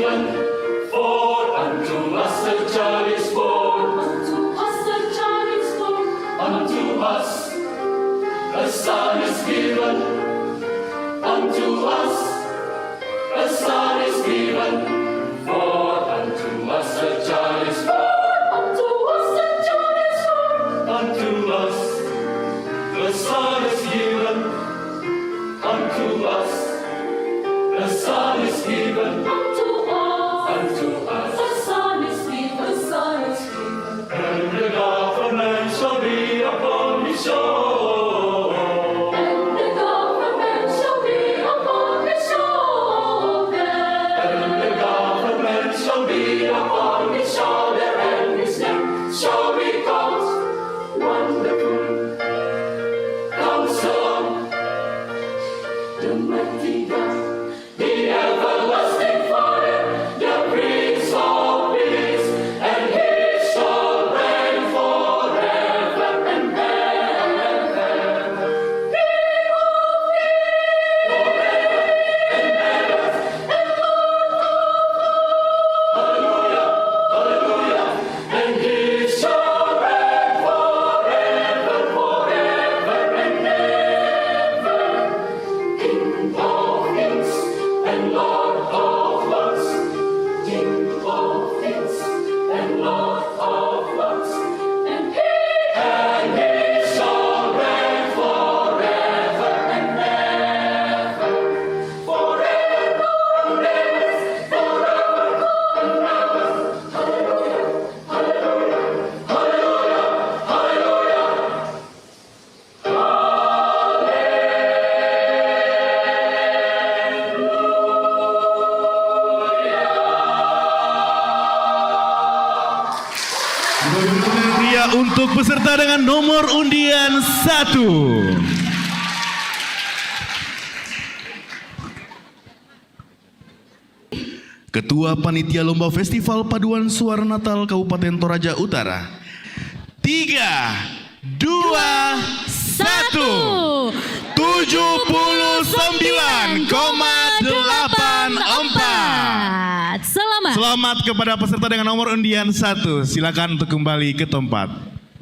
given, for unto us a child is born. Unto us a child is born. Unto us a son is given. Unto us a son is given, for unto us a child is born. Unto us a child is born. Unto us the son is given. Unto us the son is given. Unto us Unto us. a son is given. A son is given. And the government shall be upon his shoulder. And the government shall be upon his shoulder. And the government shall be upon his shoulder, and his name shall be called Wonderful Counselor, the mighty God, the everlasting Father, the Prince of Peace, and he shall reign forever and ever. King of kings, forever and ever. Hallelujah, hallelujah, and he shall reign forever, forever and ever. King of kings and Lord of lords, King of kings and Lord of lords, and he shall reign forever and ever, forever and ever, forever and ever. Hallelujah, hallelujah, hallelujah, hallelujah. Pria untuk peserta dengan nomor undian 1. Ketua Panitia Lomba Festival Paduan Suara Natal Kabupaten Toraja Utara. 3, 2, 1. 79,84. Selamat. Selamat kepada peserta dengan nomor undian 1. Silakan untuk kembali ke tempat.